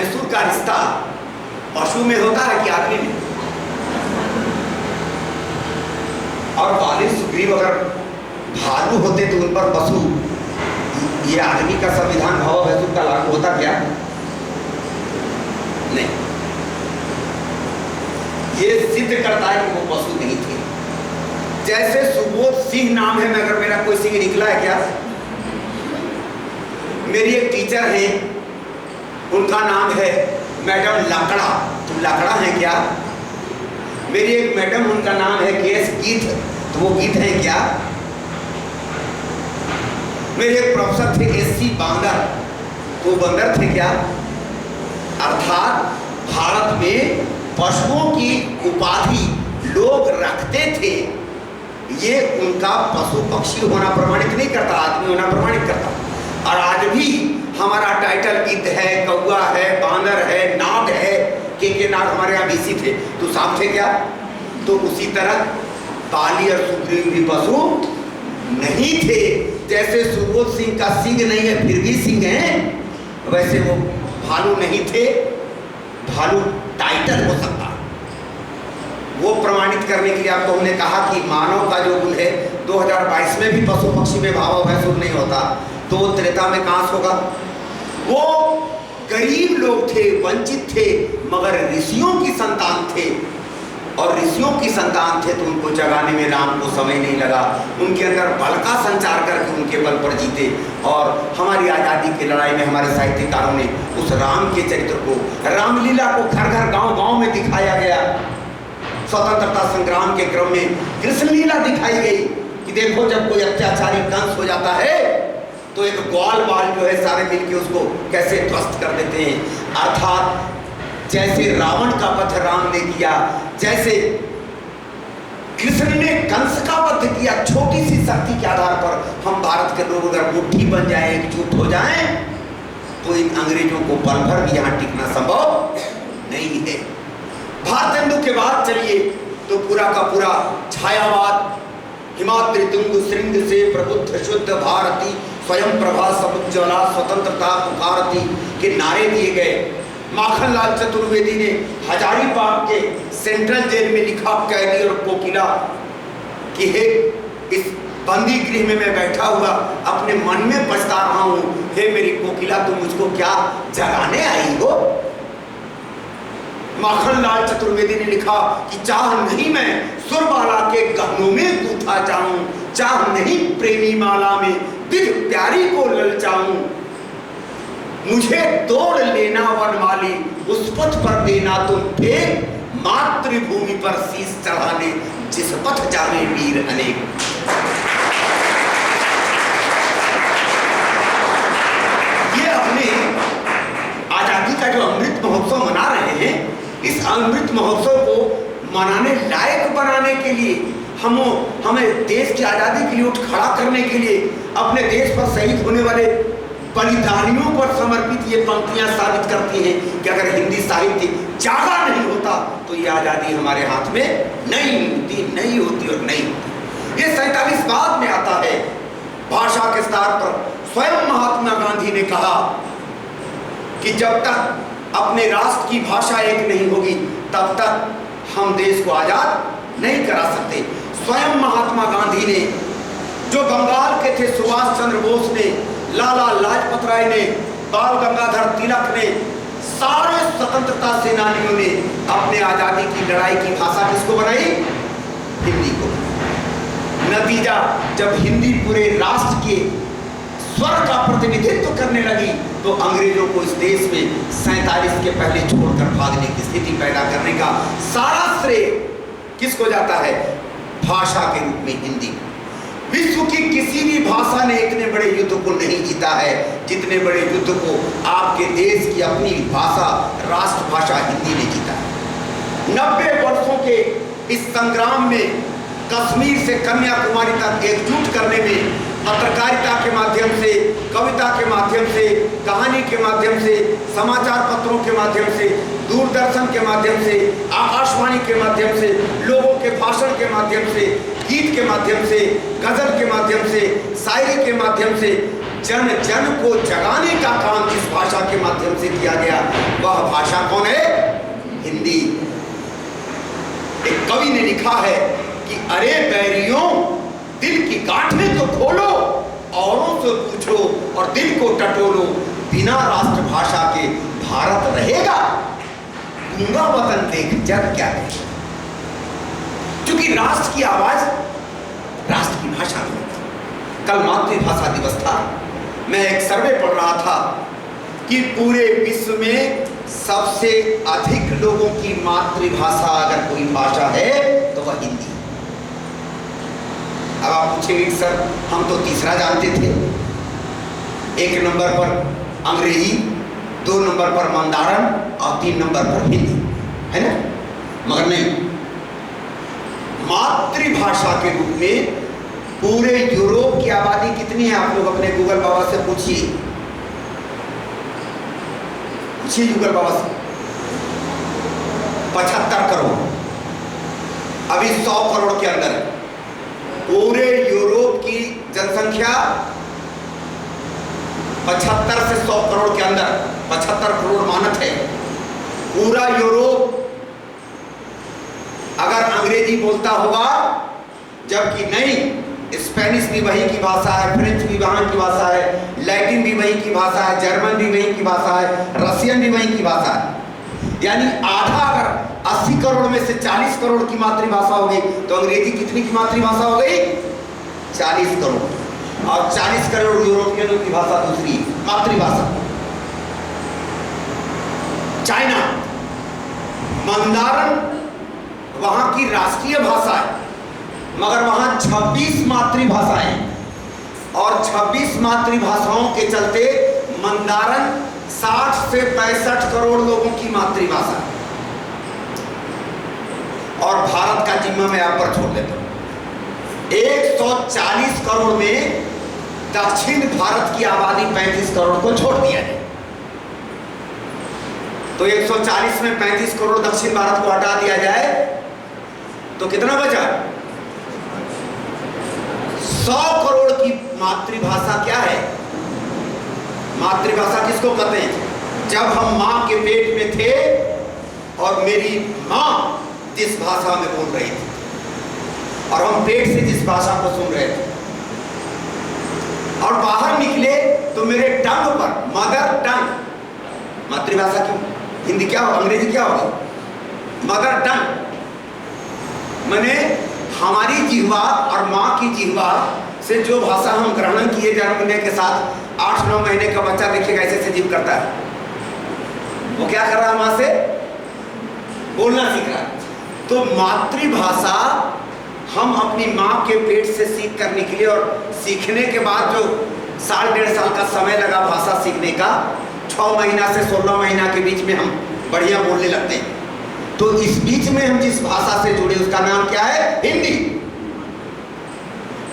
भैंसुर का रिश्ता पशु में होता है कि आदमी में? और बालिश सुग्रीव अगर भालू होते तो उन पर पशु, ये आदमी का संविधान भाव भैंसुर का लागू होता क्या? नहीं। ये सिद्ध करता है कि वो पशु नहीं थे। जैसे सुबोध सिंह नाम है, मगर मेरा कोई सिंह निकला है क्या? मेरी एक टीचर है, उनका नाम है मैडम लकड़ा। तुम लकड़ा है क्या? मेरी एक मैडम, उनका नाम है केस गीत, तो वो गीत है क्या? मेरे एक प्रोफेसर थे एससी बांदर, तो बंदर थे क्या? अर्थात भारत में पशुओं की उपाधि लोग रखते थे, ये उनका पशु पक्षी होना प्रमाणित नहीं करता, आदमी होना प्रमाणित करता। और आज भी हमारा टाइटल गिद्ध है, कौआ है, बांदर है, नाग है, के नाग हमारे यहाँ बीसी थे, तो सांप थे क्या? तो उसी तरह बाली और सुग्रीव भी पशु नहीं थे। जैसे सुबोध सिंह का सिंह नहीं है फिर भी सिंह है, वैसे वो भालू नहीं थे। भालू टाइटल हो सकता, वो प्रमाणित करने के लिए आपको हमने कहा कि मानव का जो गुण है 2022 में भी पशु पक्षी में भाव भैंसुर नहीं होता, तो वो त्रेता में कहां से होगा? वो गरीब लोग थे, वंचित थे, मगर ऋषियों की संतान थे, और ऋषियों की संतान थे तो उनको जगाने में राम को समय नहीं लगा। उनके अंदर बल का संचार करके उनके बल पर जीते। और हमारी आज़ादी की लड़ाई में हमारे साहित्यकारों ने उस राम के चरित्र को, रामलीला को घर घर गांव गांव में दिखाया गया। स्वतंत्रता संग्राम के क्रम में कृष्ण लीला दिखाई गई कि देखो जब कोई अत्याचारी कंस हो जाता है तो एक ग्वाल बाल जो है सारे मिलके उसको कैसे ध्वस्त कर देते हैं। अर्थात जैसे रावण का वध राम ने किया, जैसे कृष्ण ने कंस का वध किया, छोटी सी शक्ति के आधार पर हम भारत के लोग अगर मुट्ठी बन जाए, एकजुट हो जाएं, तो इन अंग्रेजों को पल भर भी यहाँ टिकना संभव नहीं है। भारतेंदु के बाद चलिए तो पूरा का पूरा छायावाद, हिमाद्रि तुंग श्रृंग से प्रबुद्ध शुद्ध भारती, स्वयं प्रभा समुज्ज्वला स्वतंत्रता पुकारती के नारे दिए गए। माखनलाल चतुर्वेदी ने हजारीबाग के सेंट्रल जेल में लिखा कैदी और कोकिला कि हे इस बंदी गृह में मैं बैठा हुआ अपने मन में पछता रहा हूँ, हे मेरी कोकिला तुम मुझको क्या जगाने आई हो? माखनलाल चतुर्वेदी ने लिखा कि चाह नहीं मैं सुरबाला के गहनों में गूथा जाऊं, चाह नहीं प्रेमी माला में दिल प्यारी को ललचाऊं, मुझे तोड़ लेना वनमाली उस पथ पर देना तुम फेंक, मातृभूमि पर शीश चढ़ाने जिस पथ जाने वीर अनेक। ये अपने आजादी का जो अमृत महोत्सव मना रहे हैं, इस अमृत महोत्सव को मनाने लायक बनाने के लिए हमें देश की आजादी के लिए उठ खड़ा करने के लिए अपने देश पर शहीद होने वाले बलिदानियों पर समर्पित ये पंक्तियां साबित करती हैं कि अगर हिंदी साहित्य जागा नहीं होता तो ये आजादी हमारे हाथ में नहीं होती और नहीं होती। ये 47 बाद में आता है। भाषा के स्तर पर स्वयं महात्मा गांधी ने कहा कि जब तक अपने राष्ट्र की भाषा एक नहीं होगी तब तक हम देश को आजाद नहीं करा सकते। स्वयं महात्मा गांधी ने, जो बंगाल के थे सुभाष चंद्र बोस ने, लाला लाजपत राय ने, बाल गंगाधर तिलक ने, सारे स्वतंत्रता सेनानियों ने अपने आजादी की लड़ाई की भाषा किसको बनाई? हिंदी को। नतीजा जब हिंदी पूरे राष्ट्र के स्वर का प्रतिनिधित्व करने लगी तो अंग्रेजों को इस देश में 47 के पहले छोड़कर भागने की स्थिति पैदा करने का सारा श्रेय किसको जाता है? भाषा के रूप में हिंदी। विश्व की किसी भी भाषा ने इतने बड़े युद्ध को नहीं जीता है जितने बड़े युद्ध को आपके देश की अपनी भाषा, राष्ट्रभाषा हिंदी ने जीता है। 90 वर्षों के इस संग्राम में कश्मीर से कन्याकुमारी तक एकजुट करने में पत्रकारिता के माध्यम से, कविता के माध्यम से, कहानी के माध्यम से, समाचार पत्रों के माध्यम से, दूरदर्शन के माध्यम से, आकाशवाणी के माध्यम से, लोगों के भाषण के माध्यम से, गीत के माध्यम से, गजल के माध्यम से, शायरी के माध्यम से जन जन को जगाने का काम जिस भाषा के माध्यम से किया गया वह भाषा कौन है? हिंदी। एक कवि ने लिखा है कि अरे बैरियों, दिल की गांठें तो खोलो, औरों से पूछो और दिल को टटोलो, बिना राष्ट्रभाषा के भारत रहेगा? गूंगा वतन देख जग क्या है। क्योंकि राष्ट्र की आवाज राष्ट्र की भाषा में। कल मातृभाषा दिवस था। मैं एक सर्वे पढ़ रहा था कि पूरे विश्व में सबसे अधिक लोगों की मातृभाषा अगर कोई भाषा है तो वह हिंदी। अब आप पूछेंगे सर हम तो तीसरा जानते थे। 1 नंबर पर अंग्रेजी, 2 नंबर पर मंदारण और 3 नंबर पर हिंदी, है ना? मगर नहीं, मातृभाषा के रूप में पूरे यूरोप की आबादी कितनी है? आप लोग अपने गूगल बाबा से पूछिए, गूगल बाबा से। 75 करोड़। अभी 100 करोड़ के अंदर है। पूरे यूरोप की जनसंख्या 75 से 100 करोड़ के अंदर, 75 करोड़ मानक है। पूरा यूरोप अगर अंग्रेजी बोलता होगा, जबकि नहीं, स्पेनिश भी वही की भाषा है, फ्रेंच भी वहां की भाषा है, लैटिन भी वही की भाषा है, जर्मन भी वही की भाषा है, रशियन भी वही की भाषा है। यानी आधा, अगर 80 करोड़ में से 40 करोड़ की मातृभाषा हो गई तो अंग्रेजी कितनी की मातृभाषा हो गई? 40 करोड़। और 40 करोड़ यूरोपियनों की भाषा दूसरी मातृभाषा। चाइना, मंदारण वहां की राष्ट्रीय भाषा है, मगर वहां 26 मातृभाषाएं, और 26 मातृभाषाओं के चलते मंदारण 60 से 65 करोड़ लोगों की मातृभाषा। और भारत का जिम्मा मैं आप पर छोड़ देता हूं। 140 करोड़ में दक्षिण भारत की आबादी 35 करोड़ को छोड़ दिया है। तो 140 में 35 करोड़ दक्षिण भारत को हटा दिया जाए तो कितना बचा? 100 करोड़ की मातृभाषा क्या है? मातृभाषा किसको कहते हैं? जब हम मां के पेट में थे और मेरी मां जिस भाषा में बोल रही थी और हम पेट से जिस भाषा को सुन रहे थे, और बाहर निकले तो मेरे टंग पर, मदर टंग, मातृभाषा क्यों? हिंदी क्या हो, अंग्रेजी क्या होगा? मदर टंग माने हमारी जिह्वा और माँ की जिह्वा से जो भाषा हम ग्रहण किए जन्मने के साथ 8-9 महीने का बच्चा देखेगा ऐसे से जीव करता है। वो क्या कर रहा है? माँ से बोलना सीख रहा है। तो मातृभाषा हम अपनी माँ के पेट से सीख कर निकले, और सीखने के बाद जो 1.5 साल का समय लगा भाषा सीखने का, 6 महीना से 16 महीना के बीच में हम बढ़िया बोलने लगते हैं। तो इस बीच में हम जिस भाषा से जुड़े उसका नाम क्या है? हिंदी।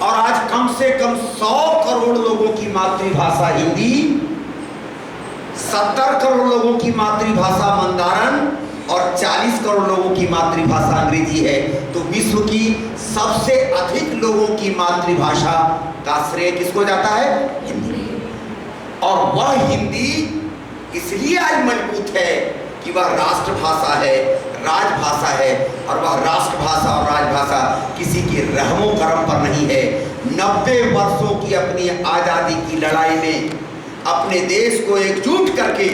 और आज कम से कम 100 करोड़ लोगों की मातृभाषा हिंदी, 70 करोड़ लोगों की मातृभाषा मंदारण और 40 करोड़ लोगों की मातृभाषा अंग्रेजी है। तो विश्व की सबसे अधिक लोगों की मातृभाषा का श्रेय किसको जाता है? हिंदी। और वह हिंदी इसलिए आज मजबूत है कि वह राष्ट्रभाषा है, राजभाषा है, और वह राष्ट्रभाषा और राजभाषा किसी के रहमो करम पर नहीं है। 90 वर्षों की अपनी आज़ादी की लड़ाई में अपने देश को एकजुट करके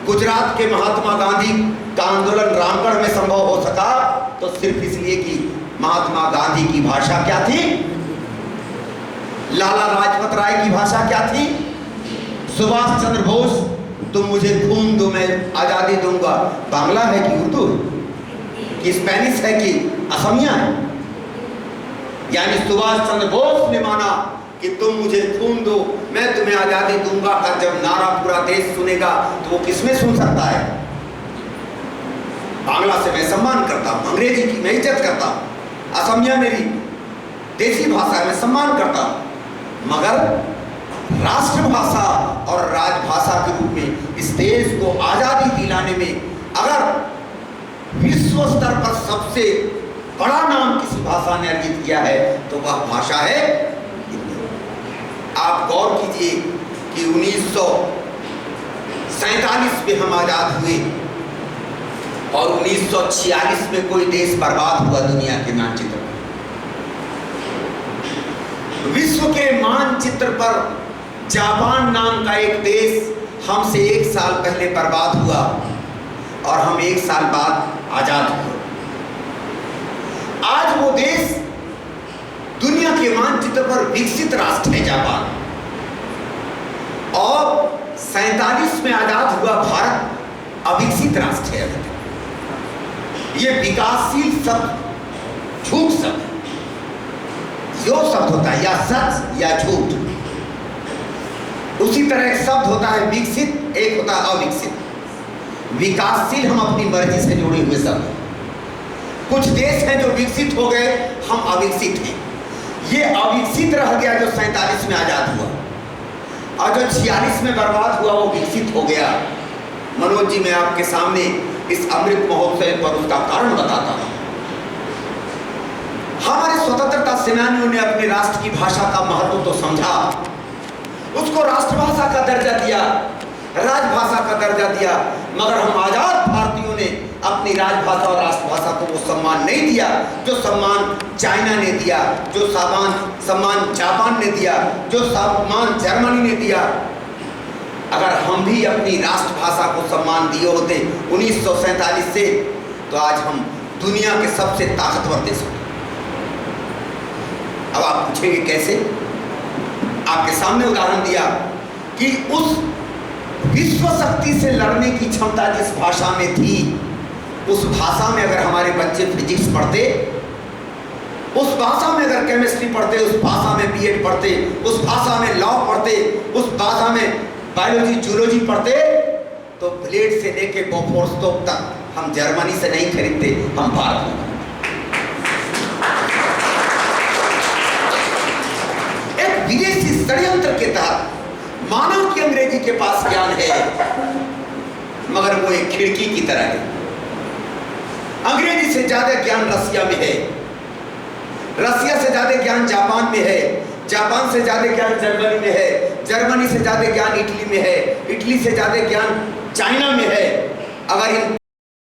गुजरात के महात्मा गांधी का आंदोलन रामगढ़ में संभव हो सका तो सिर्फ इसलिए कि महात्मा गांधी की भाषा क्या थी? लाला लाजपत राय की भाषा क्या थी? सुभाष चंद्र बोस, तुम मुझे खून दो मैं आज़ादी दूंगा, बांग्ला है कि उर्दू कि स्पेनिश है कि असमिया है? यानी सुभाष चंद्र बोस ने माना कि तुम मुझे खून दो मैं तुम्हें आज़ादी दूंगा का जब नारा पूरा देश सुनेगा तो वो किसमें सुन सकता है? बांग्ला से मैं सम्मान करता हूँ, अंग्रेजी की मैं इज्जत करता हूँ, असमिया मेरी देसी भाषा है मैं सम्मान करता हूँ, मगर राष्ट्रभाषा और राजभाषा के रूप में इस देश को आज़ादी दिलाने में अगर विश्व स्तर पर सबसे बड़ा नाम किसी भाषा ने अर्जित किया है तो वह भाषा है हिंदी। आप गौर कीजिए कि 1947 में हम आज़ाद हुए और 1946 में कोई देश बर्बाद हुआ दुनिया के मानचित्र पर। विश्व के मानचित्र पर जापान नाम का एक देश हमसे 1 साल पहले बर्बाद हुआ और हम 1 साल बाद आजाद हुए। आज वो देश दुनिया के मानचित्र पर विकसित राष्ट्र है जापान, और 47 में आजाद हुआ भारत अविकसित राष्ट्र है। ये विकासशील शब्द झूठ शब्द, जो शब्द होता है या सच या झूठ, उसी तरह एक शब्द होता है विकसित, एक होता है अविकसित। विकासशील हम अपनी मर्जी से जुड़े हुए शब्द। कुछ देश हैं जो विकसित हो गए, हम अविकसित हैं। ये अविकसित रह गया जो 47 में आजाद हुआ, और जो 46 में बर्बाद हुआ वो विकसित हो गया। मनोज जी, मैं आपके सामने इस अमृत महोत्सव पर उसका कारण बताता हूं। हमारे स्वतंत्रता सेनानियों ने अपने राष्ट्र की भाषा का महत्व तो समझा, उसको राष्ट्रभाषा का दर्जा दिया, राजभाषा का दर्जा दिया, मगर हम आजाद भारतीयों ने अपनी राजभाषा और राष्ट्रभाषा को वो सम्मान नहीं दिया जो सम्मान चाइना ने दिया, जो सम्मान जापान ने दिया, जो सम्मान जर्मनी ने दिया। अगर हम भी अपनी राष्ट्रभाषा को सम्मान दिए होते 1947 से, तो आज हम दुनिया के सबसे ताकतवर देश होते। अब आप पूछेंगे कैसे? आपके सामने उदाहरण दिया कि उस विश्व शक्ति से लड़ने की क्षमता जिस भाषा में थी, उस भाषा में अगर हमारे बच्चे फिजिक्स पढ़ते, उस भाषा में अगर केमिस्ट्री पढ़ते, उस भाषा में बीएड पढ़ते, उस भाषा में लॉ पढ़ते, उस भाषा में बायोलॉजी जूलॉजी पढ़ते, तो ब्लेड से लेके बोफोर्स तोप तक हम जर्मनी से नहीं खरीदते, हम भारत में। एक विदेशी षड्यंत्र के तहत मानव की अंग्रेजी के पास ज्ञान है, मगर वो एक खिड़की की तरह है। अंग्रेजी से ज्यादा ज्ञान रसिया में है, रसिया से ज्यादा ज्ञान जापान में है, जापान से ज्यादा ज्ञान जर्मनी में है, जर्मनी से ज्यादा ज्ञान इटली में है, इटली से ज्यादा ज्ञान चाइना में है। अगर इन